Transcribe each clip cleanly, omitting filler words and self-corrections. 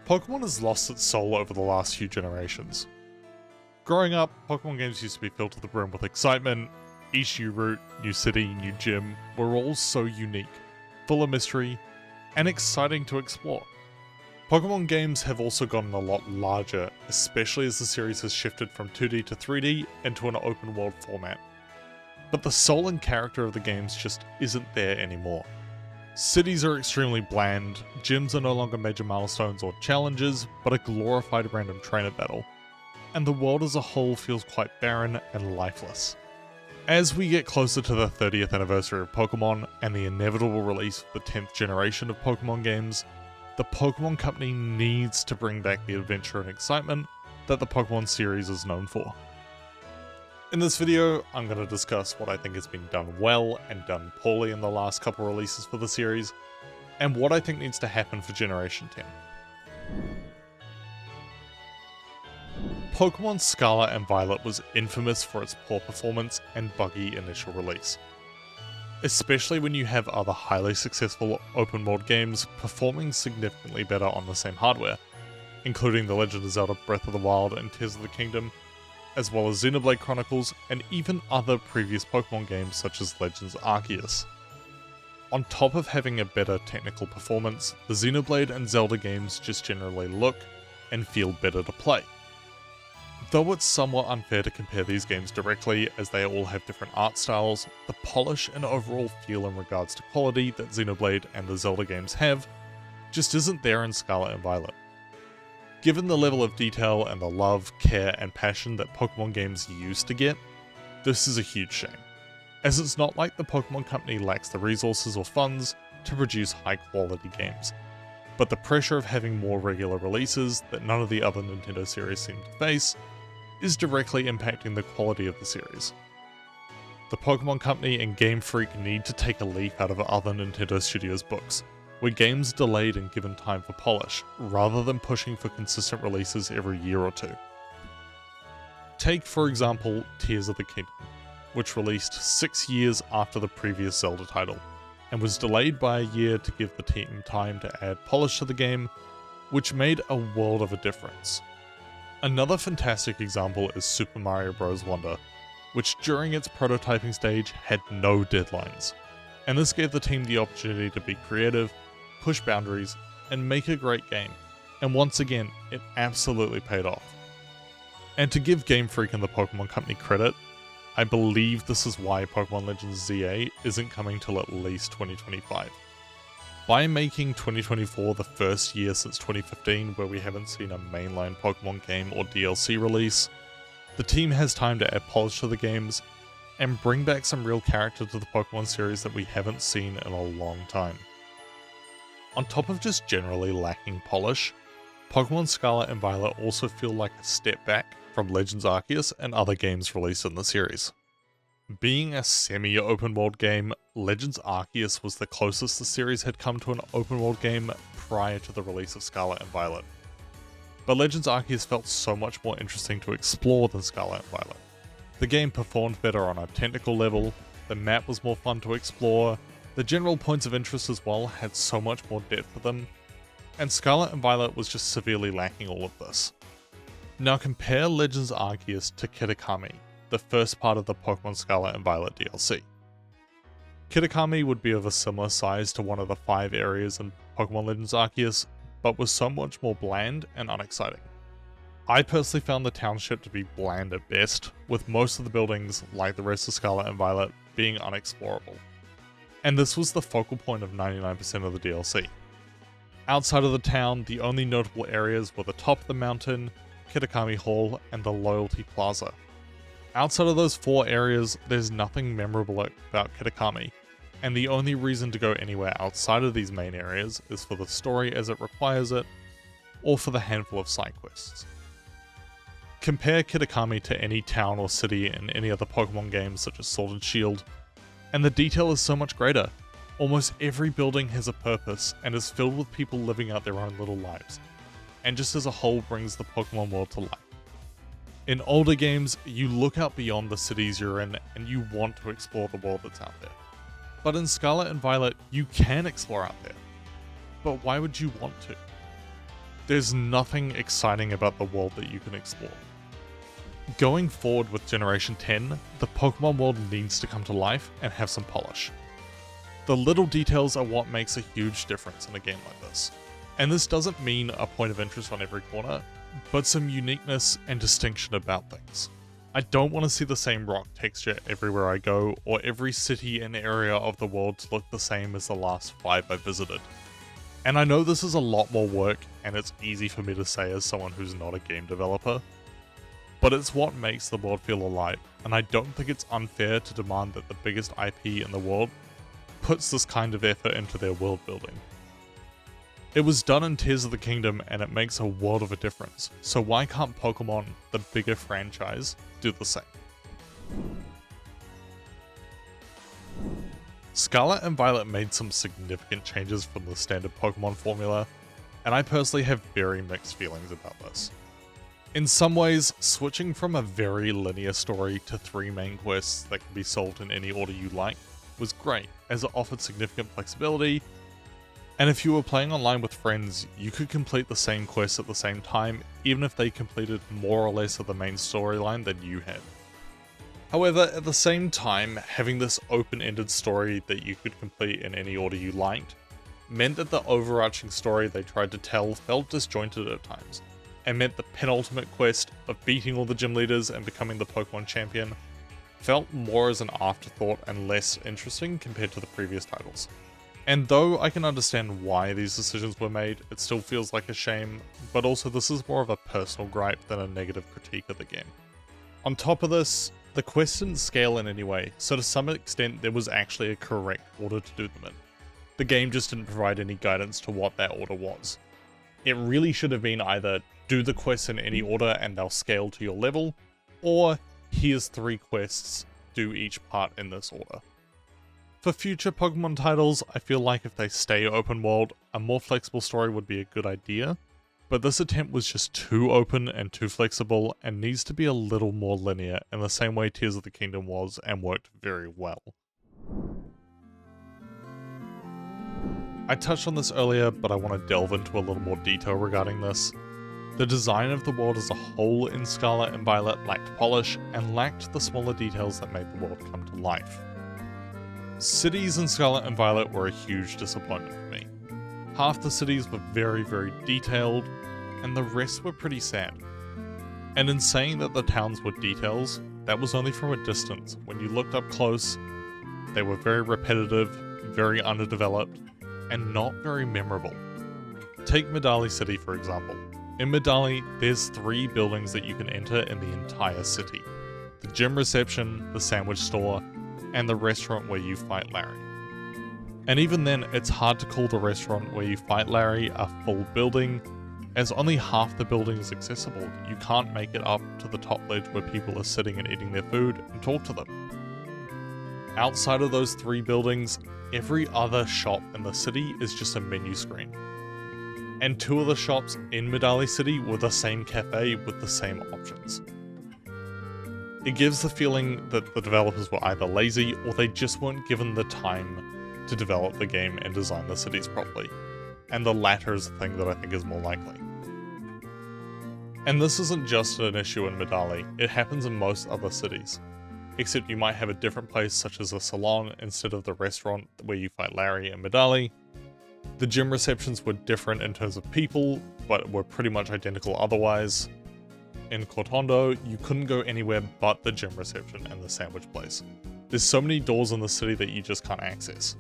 Pokemon has lost its soul over the last few generations. Growing up, Pokemon games used to be filled to the brim with excitement. Each new route, new city, new gym were all so unique, full of mystery, and exciting to explore. Pokemon games have also gotten a lot larger, especially as the series has shifted from 2D to 3D into an open world format. But the soul and character of the games just isn't there anymore. Cities are extremely bland, gyms are no longer major milestones or challenges, but a glorified random trainer battle, and the world as a whole feels quite barren and lifeless. As we get closer to the 30th anniversary of Pokemon and the inevitable release of the 10th generation of Pokemon games, the Pokemon Company needs to bring back the adventure and excitement that the Pokemon series is known for. In this video, I'm going to discuss what I think has been done well and done poorly in the last couple releases for the series, and what I think needs to happen for Generation 10. Pokemon Scarlet and Violet was infamous for its poor performance and buggy initial release, especially when you have other highly successful open world games performing significantly better on the same hardware, including The Legend of Zelda Breath of the Wild and Tears of the Kingdom, as well as Xenoblade Chronicles and even other previous Pokemon games such as Legends Arceus. On top of having a better technical performance, the Xenoblade and Zelda games just generally look and feel better to play. Though it's somewhat unfair to compare these games directly as they all have different art styles, the polish and overall feel in regards to quality that Xenoblade and the Zelda games have just isn't there in Scarlet and Violet. Given the level of detail and the love, care, and passion that Pokemon games used to get, this is a huge shame, as it's not like the Pokemon Company lacks the resources or funds to produce high quality games, but the pressure of having more regular releases that none of the other Nintendo series seem to face is directly impacting the quality of the series. The Pokemon Company and Game Freak need to take a leaf out of other Nintendo Studios books, where games delayed and given time for polish, rather than pushing for consistent releases every year or two. Take, for example, Tears of the Kingdom, which released 6 years after the previous Zelda title, and was delayed by a year to give the team time to add polish to the game, which made a world of a difference. Another fantastic example is Super Mario Bros. Wonder, which during its prototyping stage had no deadlines, and this gave the team the opportunity to be creative, push boundaries, and make a great game, and once again, it absolutely paid off. And to give Game Freak and the Pokemon Company credit, I believe this is why Pokemon Legends ZA isn't coming till at least 2025. By making 2024 the first year since 2015 where we haven't seen a mainline Pokemon game or DLC release, the team has time to add polish to the games and bring back some real character to the Pokemon series that we haven't seen in a long time. On top of just generally lacking polish, Pokemon Scarlet and Violet also feel like a step back from Legends Arceus and other games released in the series. Being a semi-open world game, Legends Arceus was the closest the series had come to an open world game prior to the release of Scarlet and Violet. But Legends Arceus felt so much more interesting to explore than Scarlet and Violet. The game performed better on a technical level, the map was more fun to explore, the general points of interest as well had so much more depth to them, and Scarlet and Violet was just severely lacking all of this. Now compare Legends Arceus to Kitakami, the first part of the Pokemon Scarlet and Violet DLC. Kitakami would be of a similar size to one of the 5 areas in Pokemon Legends Arceus, but was so much more bland and unexciting. I personally found the township to be bland at best, with most of the buildings, like the rest of Scarlet and Violet, being unexplorable. And this was the focal point of 99% of the DLC. Outside of the town, the only notable areas were the top of the mountain, Kitakami Hall, and the Loyalty Plaza. Outside of those 4 areas, there's nothing memorable about Kitakami, and the only reason to go anywhere outside of these main areas is for the story as it requires it, or for the handful of side quests. Compare Kitakami to any town or city in any other Pokemon games such as Sword and Shield, and the detail is so much greater. Almost every building has a purpose and is filled with people living out their own little lives, and just as a whole brings the Pokemon world to life. In older games, you look out beyond the cities you're in and you want to explore the world that's out there. But in Scarlet and Violet, you can explore out there. But why would you want to? there's nothing exciting about the world that you can explore. Going forward with Generation 10, the Pokemon world needs to come to life and have some polish. The little details are what makes a huge difference in a game like this. And this doesn't mean a point of interest on every corner, but some uniqueness and distinction about things. I don't want to see the same rock texture everywhere I go, or every city and area of the world to look the same as the last 5 I visited. And I know this is a lot more work, and it's easy for me to say as someone who's not a game developer, but it's what makes the world feel alive, and I don't think it's unfair to demand that the biggest IP in the world puts this kind of effort into their world building. It was done in Tears of the Kingdom and it makes a world of a difference, so why can't Pokemon, the bigger franchise, do the same? Scarlet and Violet made some significant changes from the standard Pokemon formula, and I personally have very mixed feelings about this. In some ways, switching from a very linear story to 3 main quests that can be solved in any order you like was great, as it offered significant flexibility. And if you were playing online with friends, you could complete the same quests at the same time, even if they completed more or less of the main storyline than you had. However, at the same time, having this open-ended story that you could complete in any order you liked, meant that the overarching story they tried to tell felt disjointed at times, and meant the penultimate quest of beating all the gym leaders and becoming the Pokemon champion felt more as an afterthought and less interesting compared to the previous titles. And though I can understand why these decisions were made, it still feels like a shame, but also this is more of a personal gripe than a negative critique of the game. On top of this, the quests didn't scale in any way, so to some extent there was actually a correct order to do them in. The game just didn't provide any guidance to what that order was. It really should have been either do the quests in any order and they'll scale to your level, or here's 3 quests, do each part in this order. For future Pokemon titles, I feel like if they stay open world, a more flexible story would be a good idea, but this attempt was just too open and too flexible and needs to be a little more linear in the same way Tears of the Kingdom was and worked very well. I touched on this earlier, but I want to delve into a little more detail regarding this. The design of the world as a whole in Scarlet and Violet lacked polish and lacked the smaller details that made the world come to life. Cities in Scarlet and Violet were a huge disappointment for me. Half the cities were very, very detailed, and the rest were pretty sad. And in saying that the towns were details, that was only from a distance. When you looked up close, they were very repetitive, very underdeveloped, and not very memorable. Take Medali City for example. In Medali, there's 3 buildings that you can enter in the entire city. The gym reception, the sandwich store, and the restaurant where you fight Larry. And even then, it's hard to call the restaurant where you fight Larry a full building, as only half the building is accessible. You can't make it up to the top ledge where people are sitting and eating their food and talk to them. Outside of those 3 buildings, every other shop in the city is just a menu screen. And 2 of the shops in Medali City were the same cafe with the same options. It gives the feeling that the developers were either lazy or they just weren't given the time to develop the game and design the cities properly. And the latter is the thing that I think is more likely. And this isn't just an issue in Medali, it happens in most other cities. Except you might have a different place such as a salon instead of the restaurant where you fight Larry in Medali. The gym receptions were different in terms of people, but were pretty much identical otherwise. In Cortondo, you couldn't go anywhere but the gym reception and the sandwich place. There's so many doors in the city that you just can't access.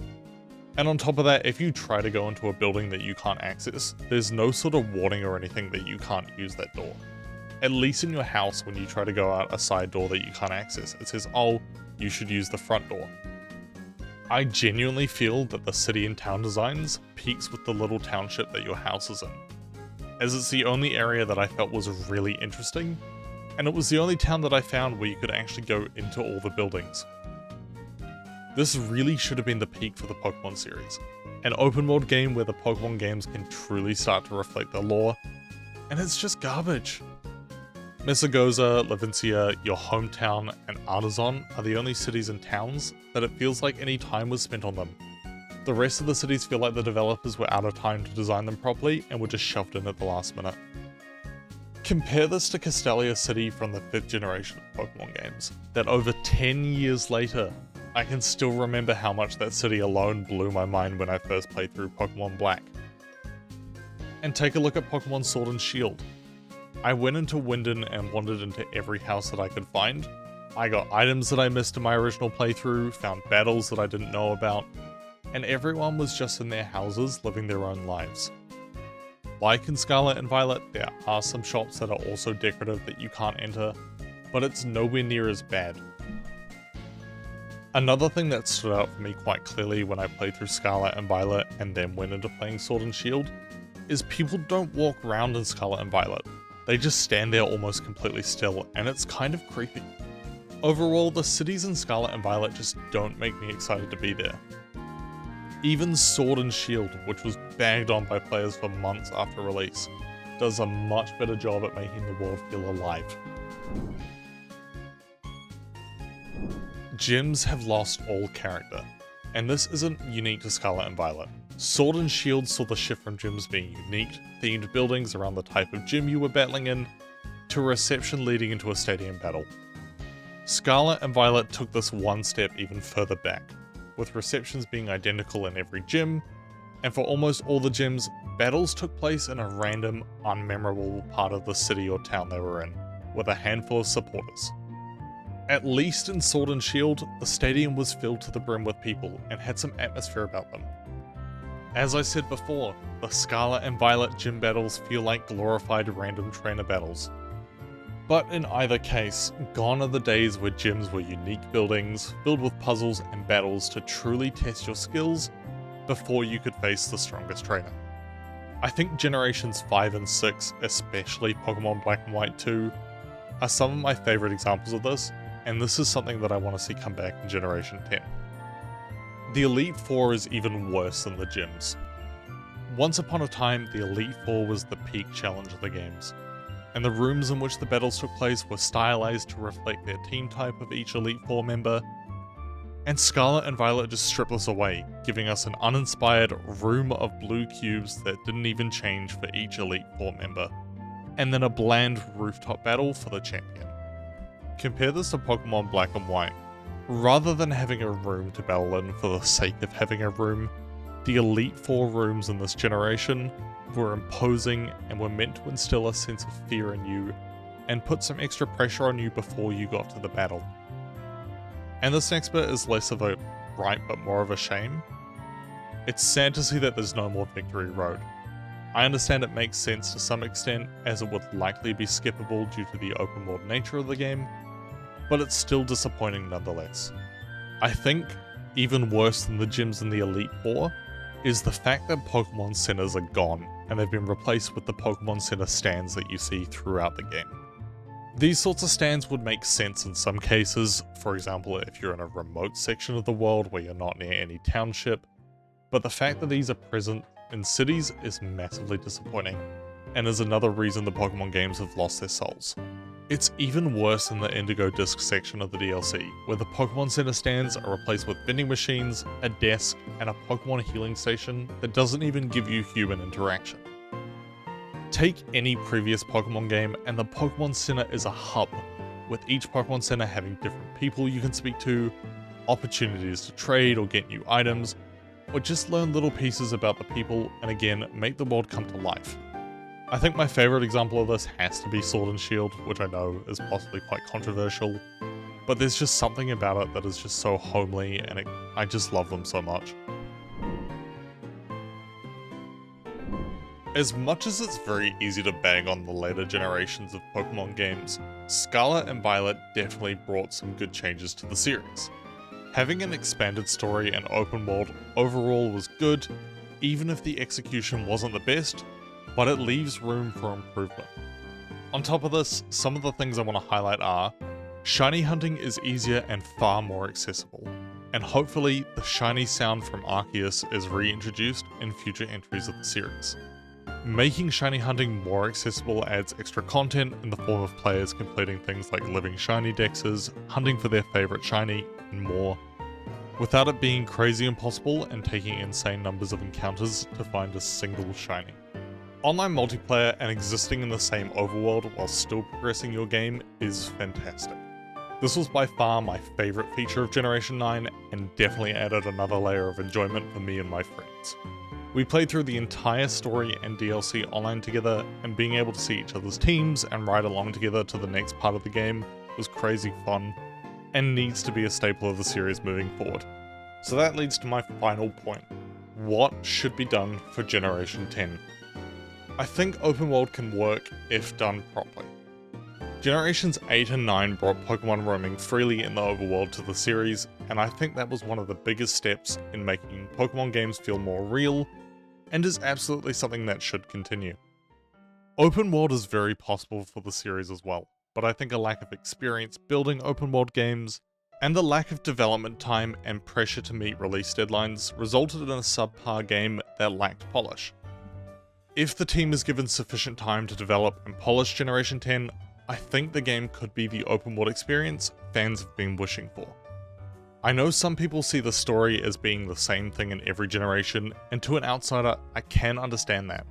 And on top of that, if you try to go into a building that you can't access, there's no sort of warning or anything that you can't use that door. At least in your house, when you try to go out a side door that you can't access, it says, oh, you should use the front door. I genuinely feel that the city and town designs peaks with the little township that your house is in, as it's the only area that I felt was really interesting, and it was the only town that I found where you could actually go into all the buildings. This really should have been the peak for the Pokemon series, an open world game where the Pokemon games can truly start to reflect their lore, and it's just garbage. Messagoza, Levincia, your hometown, and Artisan are the only cities and towns that it feels like any time was spent on them. The rest of the cities feel like the developers were out of time to design them properly and were just shoved in at the last minute. Compare this to Castelia City from the 5th generation of Pokemon games, that over 10 years later, I can still remember how much that city alone blew my mind when I first played through Pokemon Black. And take a look at Pokemon Sword and Shield. I went into Winden and wandered into every house that I could find. I got items that I missed in my original playthrough, found battles that I didn't know about, and everyone was just in their houses living their own lives. Like in Scarlet and Violet, there are some shops that are also decorative that you can't enter, but it's nowhere near as bad. Another thing that stood out for me quite clearly when I played through Scarlet and Violet and then went into playing Sword and Shield is people don't walk around in Scarlet and Violet. They just stand there almost completely still, and it's kind of creepy. Overall, the cities in Scarlet and Violet just don't make me excited to be there. Even Sword and Shield, which was bagged on by players for months after release, does a much better job at making the world feel alive. Gyms have lost all character, and this isn't unique to Scarlet and Violet. Sword and Shield saw the shift from gyms being unique, themed buildings around the type of gym you were battling in, to a reception leading into a stadium battle. Scarlet and Violet took this one step even further back, with receptions being identical in every gym, and for almost all the gyms, battles took place in a random, unmemorable part of the city or town they were in, with a handful of supporters. At least in Sword and Shield, the stadium was filled to the brim with people and had some atmosphere about them. As I said before, the Scarlet and Violet gym battles feel like glorified random trainer battles. But in either case, gone are the days where gyms were unique buildings, filled with puzzles and battles to truly test your skills before you could face the strongest trainer. I think Generations 5 and 6, especially Pokemon Black and White 2, are some of my favourite examples of this, and this is something that I want to see come back in Generation 10. The Elite Four is even worse than the gyms. Once upon a time, the Elite Four was the peak challenge of the games, and the rooms in which the battles took place were stylized to reflect their team type of each Elite Four member, and Scarlet and Violet just stripped this away, giving us an uninspired room of blue cubes that didn't even change for each Elite Four member, and then a bland rooftop battle for the champion. Compare this to Pokemon Black and White. Rather than having a room to battle in for the sake of having a room, the Elite Four rooms in this generation were imposing and were meant to instill a sense of fear in you and put some extra pressure on you before you got to the battle. And this next bit is less of a right but more of a shame. It's sad to see that there's no more Victory Road. I understand it makes sense to some extent, as it would likely be skippable due to the open world nature of the game, but it's still disappointing nonetheless. I think, even worse than the gyms in the Elite Four, is the fact that Pokemon Centers are gone, and they've been replaced with the Pokemon Center stands that you see throughout the game. These sorts of stands would make sense in some cases, for example if you're in a remote section of the world where you're not near any township, but the fact that these are present in cities is massively disappointing, and is another reason the Pokemon games have lost their souls. It's even worse in the Indigo Disc section of the DLC, where the Pokemon Center stands are replaced with vending machines, a desk, and a Pokemon healing station that doesn't even give you human interaction. Take any previous Pokemon game and the Pokemon Center is a hub, with each Pokemon Center having different people you can speak to, opportunities to trade or get new items, or just learn little pieces about the people and again make the world come to life. I think my favourite example of this has to be Sword and Shield, which I know is possibly quite controversial, but there's just something about it that is just so homely and I just love them so much. As much as it's very easy to bang on the later generations of Pokemon games, Scarlet and Violet definitely brought some good changes to the series. Having an expanded story and open world overall was good, even if the execution wasn't the best, but it leaves room for improvement. On top of this, some of the things I want to highlight are, shiny hunting is easier and far more accessible, and hopefully the shiny sound from Arceus is reintroduced in future entries of the series. Making shiny hunting more accessible adds extra content in the form of players completing things like living shiny dexes, hunting for their favourite shiny, and more. without it being crazy impossible and taking insane numbers of encounters to find a single shiny. Online multiplayer and existing in the same overworld while still progressing your game is fantastic. This was by far my favourite feature of Generation 9 and definitely added another layer of enjoyment for me and my friends. We played through the entire story and DLC online together, and being able to see each other's teams and ride along together to the next part of the game was crazy fun, and needs to be a staple of the series moving forward. So that leads to my final point. What should be done for Generation 10? I think open world can work if done properly. Generations 8 and 9 brought Pokemon roaming freely in the overworld to the series, and I think that was one of the biggest steps in making Pokemon games feel more real, and is absolutely something that should continue. Open world is very possible for the series as well, but I think a lack of experience building open world games, and the lack of development time and pressure to meet release deadlines resulted in a subpar game that lacked polish. If the team is given sufficient time to develop and polish Generation 10, I think the game could be the open world experience fans have been wishing for. I know some people see the story as being the same thing in every generation, and to an outsider, I can understand that.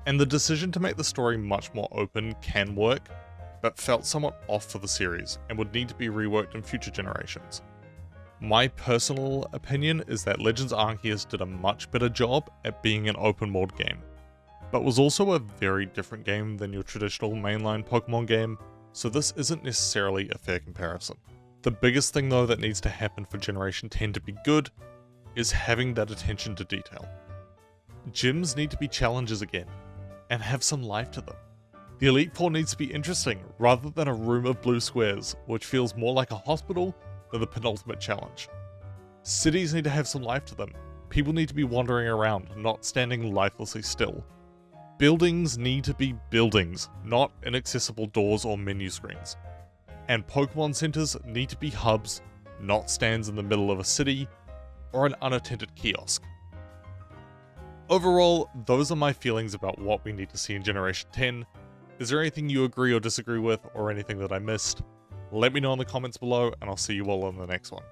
And the decision to make the story much more open can work, but felt somewhat off for the series, and would need to be reworked in future generations. My personal opinion is that Legends Arceus did a much better job at being an open world game, but was also a very different game than your traditional mainline Pokemon game, so this isn't necessarily a fair comparison. The biggest thing though that needs to happen for Generation 10 to be good is having that attention to detail. Gyms need to be challenges again, and have some life to them. The Elite Four needs to be interesting, rather than a room of blue squares, which feels more like a hospital than the penultimate challenge. Cities need to have some life to them. People need to be wandering around, not standing lifelessly still. Buildings need to be buildings, not inaccessible doors or menu screens. And Pokemon centers need to be hubs, not stands in the middle of a city or an unattended kiosk. Overall, those are my feelings about what we need to see in Generation 10. Is there anything you agree or disagree with, or anything that I missed? Let me know in the comments below, and I'll see you all in the next one.